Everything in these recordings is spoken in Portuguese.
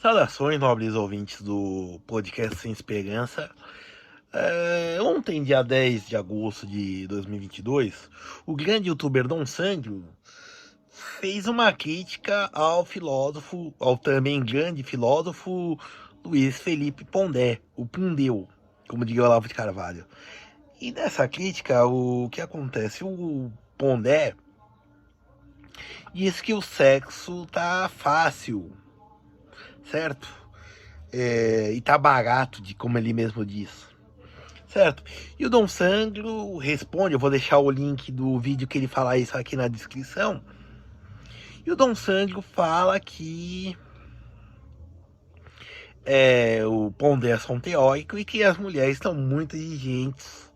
Saudações, nobres ouvintes do podcast Sem Esperança. Ontem, dia 10 de agosto de 2022, o grande youtuber Dom Sandro fez uma crítica ao filósofo, ao também grande filósofo Luiz Felipe Pondé, o Pundeu, como diria o Olavo de Carvalho. E nessa crítica, o que acontece? O Pondé diz que o sexo tá fácil, certo? E tá barato, de como ele mesmo diz, certo? E o Dom Sandro responde, eu vou deixar o link do vídeo que ele fala isso aqui na descrição. E o Dom Sandro fala que o Pondé é só um teórico e que as mulheres estão muito exigentes.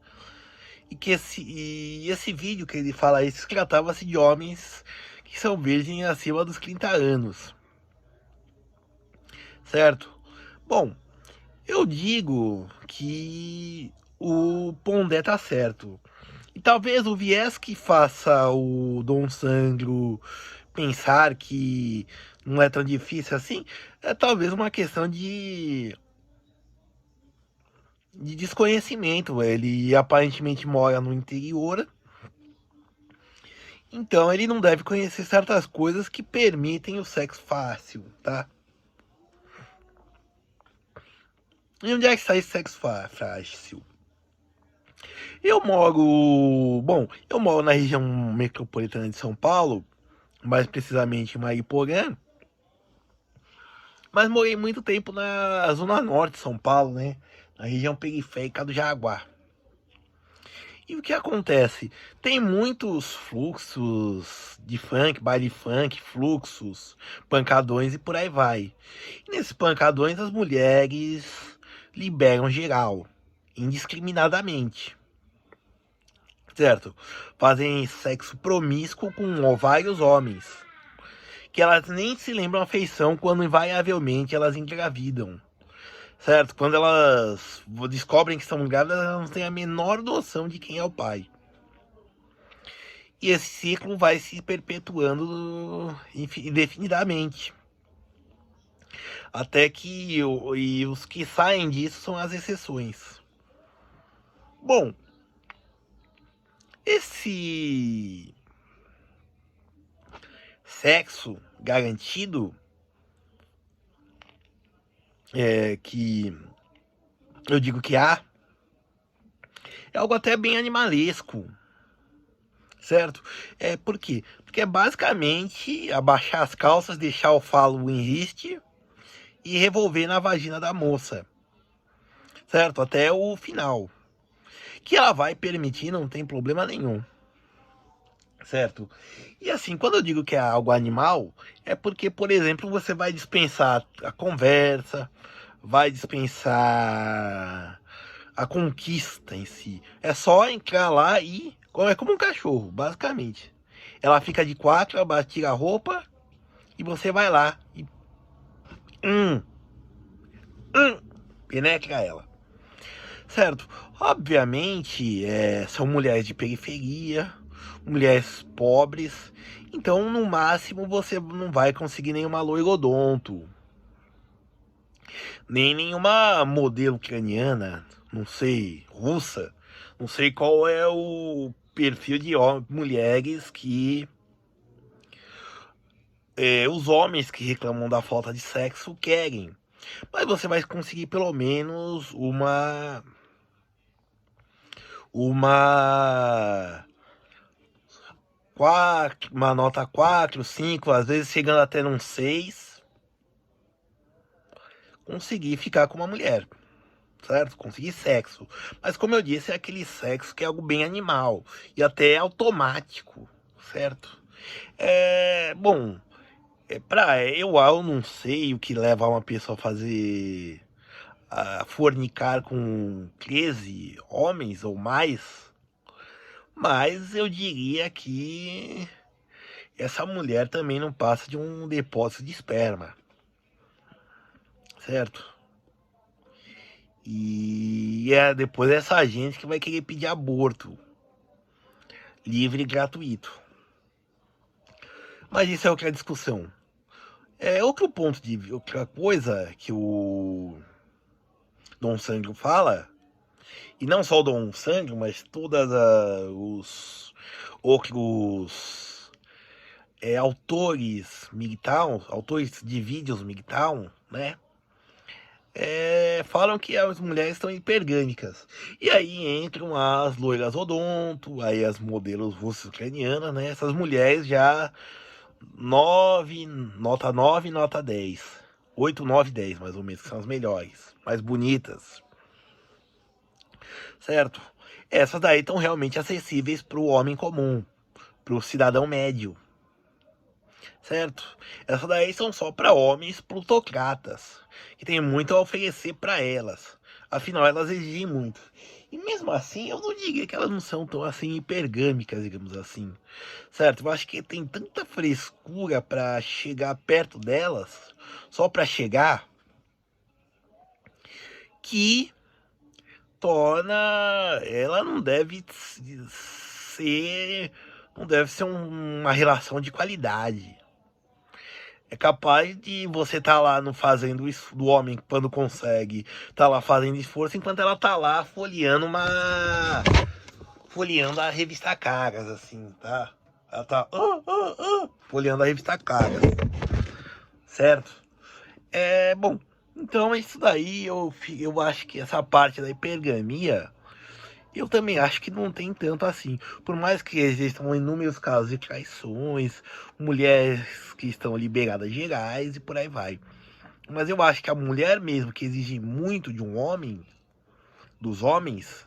E que esse vídeo que ele fala isso tratava-se de homens que são virgens acima dos 30 anos. Certo? Bom, eu digo que o Pondé tá certo. E talvez o viés que faça o Dom Sandro pensar que não é tão difícil assim é talvez uma questão de desconhecimento. Ele aparentemente mora no interior, então ele não deve conhecer certas coisas que permitem o sexo fácil, tá? E onde é que está esse sexo fácil? Eu moro na região metropolitana de São Paulo, mais precisamente em Mariporã, mas morei muito tempo na zona norte de São Paulo, né? Na região periférica do Jaguar. E o que acontece? Tem muitos fluxos de funk, baile funk, fluxos, pancadões e por aí vai. E nesses pancadões as mulheres liberam geral, indiscriminadamente, certo? Fazem sexo promíscuo com vários homens, que elas nem se lembram a feição quando invariavelmente elas engravidam, certo? Quando elas descobrem que estão grávidas, elas não têm a menor noção de quem é o pai. E esse ciclo vai se perpetuando indefinidamente. Até que e os que saem disso são as exceções. Bom, esse sexo garantido que eu digo que há é algo até bem animalesco, certo? Por quê? Porque é basicamente abaixar as calças, deixar o falo em riste e revolver na vagina da moça, certo? Até o final. Que ela vai permitir, não tem problema nenhum, certo? E assim, quando eu digo que é algo animal, é porque, por exemplo, você vai dispensar a conversa, vai dispensar a conquista em si. É só entrar lá e é como um cachorro, basicamente. Ela fica de quatro, ela tira a roupa e você vai lá e hum, penetra ela. Certo? Obviamente, são mulheres de periferia, mulheres pobres, então no máximo você não vai conseguir nenhuma loirodonto, nem nenhuma modelo ucraniana, não sei, russa, não sei qual é o perfil de mulheres que os homens que reclamam da falta de sexo querem. Mas você vai conseguir pelo menos uma uma nota 4, 5, às vezes chegando até num 6, conseguir ficar com uma mulher, certo? Conseguir sexo. Mas como eu disse, é aquele sexo que é algo bem animal e até automático, certo? Bom, eu não sei o que leva uma pessoa a fornicar com 13 homens ou mais, mas eu diria que essa mulher também não passa de um depósito de esperma, certo? E depois essa gente que vai querer pedir aborto livre e gratuito. Mas isso é outra discussão. Outra coisa que o Dom Sandro fala, e não só o Dom Sandro, mas todas os outros autores MGTOW, autores de vídeos MGTOW, né? Falam que as mulheres estão hipergâmicas. E aí entram as loiras odonto, aí as modelos russas ucranianas, né? Essas mulheres já 9, nota 9, nota 10. 8, 9, 10, mais ou menos, que são as melhores, mais bonitas. Certo? Essas daí estão realmente acessíveis para o homem comum, para o cidadão médio. Certo? Essas daí são só para homens plutocratas, que tem muito a oferecer para elas. Afinal, elas exigem muito. E mesmo assim, eu não diria que elas não são tão assim hipergâmicas, digamos assim. Certo? Eu acho que tem tanta frescura para chegar perto delas, só para chegar, que torna ela não deve ser uma relação de qualidade. É capaz de você tá lá no fazendo isso do homem quando consegue, tá lá fazendo esforço enquanto ela tá lá folheando a revista Caras, assim, tá? Ela tá folheando a revista Caras, certo? Bom, então isso daí eu acho que essa parte da hipergamia eu também acho que não tem tanto assim. Por mais que existam inúmeros casos de traições, mulheres que estão liberadas gerais e por aí vai. Mas eu acho que a mulher mesmo que exige muito de um homem, dos homens,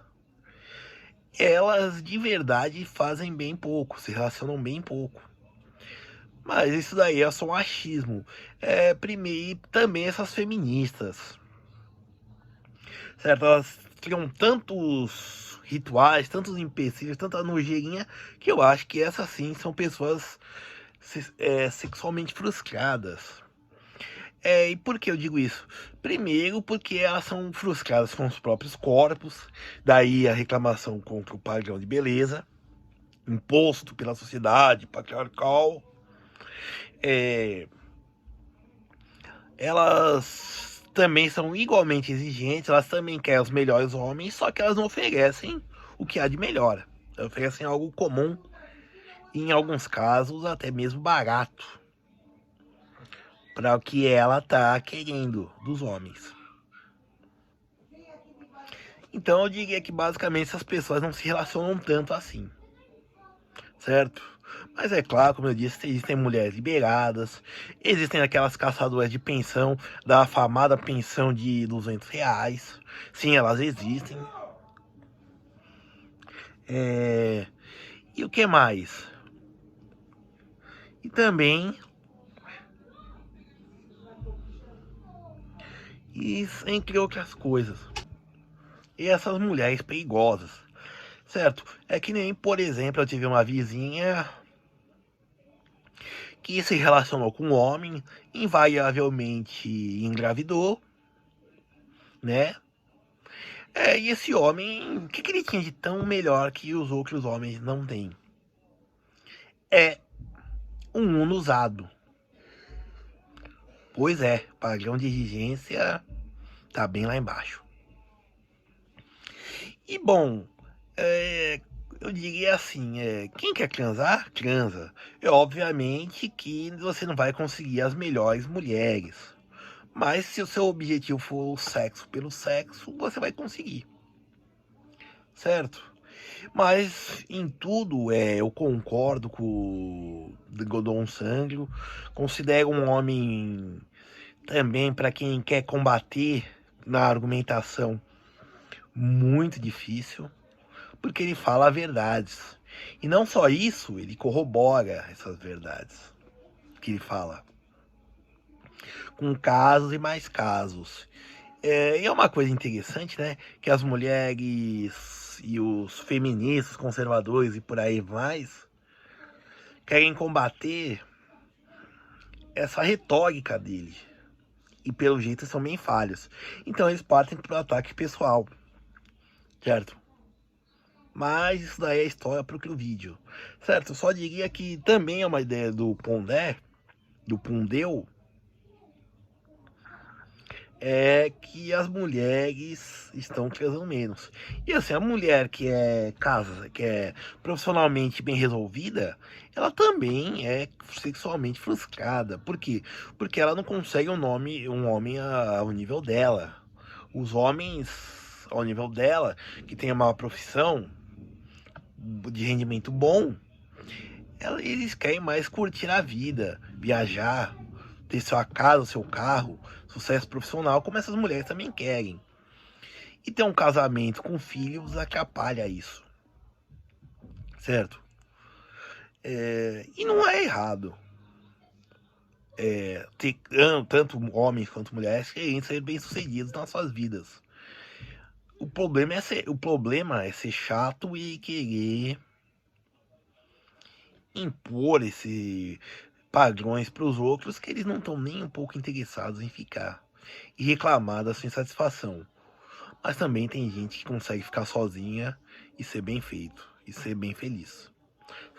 elas de verdade fazem bem pouco, se relacionam bem pouco. Mas isso daí é só um achismo. Primeiro, também essas feministas, certo? Elas criam tantos rituais, tantos empecilhos, tanta nojeirinha, que eu acho que essas sim são pessoas sexualmente frustradas. E por que eu digo isso? Primeiro, porque elas são frustradas com os próprios corpos, daí a reclamação contra o padrão de beleza, imposto pela sociedade patriarcal. É, Elas também são igualmente exigentes, elas também querem os melhores homens, só que elas não oferecem o que há de melhor. Elas oferecem algo comum, e em alguns casos até mesmo barato, para o que ela tá querendo dos homens. Então eu diria que basicamente essas pessoas não se relacionam tanto assim, certo? Mas é claro, como eu disse, existem mulheres liberadas, existem aquelas caçadoras de pensão, da afamada pensão de R$ 200. Sim, elas existem. É... E o que mais? E também, entre outras coisas, e essas mulheres perigosas, certo? É que nem, por exemplo, eu tive uma vizinha que se relacionou com um homem, invariavelmente engravidou, né? E esse homem, o que ele tinha de tão melhor que os outros homens não têm? É um Uno usado. Pois é, padrão de exigência tá bem lá embaixo. E bom, eu diria assim, quem quer transar, transa. Obviamente que você não vai conseguir as melhores mulheres. Mas se o seu objetivo for o sexo pelo sexo, você vai conseguir. Certo? Mas em tudo eu concordo com o Godon Sangro. Considero um homem também, para quem quer combater na argumentação, muito difícil, porque ele fala verdades. E não só isso, ele corrobora essas verdades que ele fala, com casos e mais casos. E é uma coisa interessante, né? Que as mulheres e os feministas, conservadores e por aí mais querem combater essa retórica dele. E pelo jeito são bem falhos. Então eles partem para o ataque pessoal, certo? Mas isso daí é história para o vídeo, certo? Eu só diria que também é uma ideia do Pondé, do Pundeu, é que as mulheres estão transando menos. E assim, a mulher que é casa, que é profissionalmente bem resolvida, ela também é sexualmente frustrada. Por quê? Porque ela não consegue um homem ao nível dela. Os homens ao nível dela, que tem uma profissão de rendimento bom, eles querem mais curtir a vida, viajar, ter sua casa, seu carro, sucesso profissional, como essas mulheres também querem. E ter um casamento com filhos atrapalha isso, certo? E não é errado ter tanto homens quanto mulheres querendo ser bem-sucedidos nas suas vidas. O problema é ser chato e querer impor esse padrões para os outros que eles não estão nem um pouco interessados em ficar e reclamar da sua insatisfação. Mas também tem gente que consegue ficar sozinha e ser bem feito, e ser bem feliz,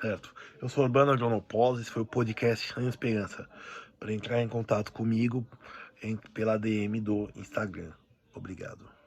certo? Eu sou Urbano Agronopoulos, esse foi o podcast Sem Esperança. Para entrar em contato comigo, pela DM do Instagram. Obrigado.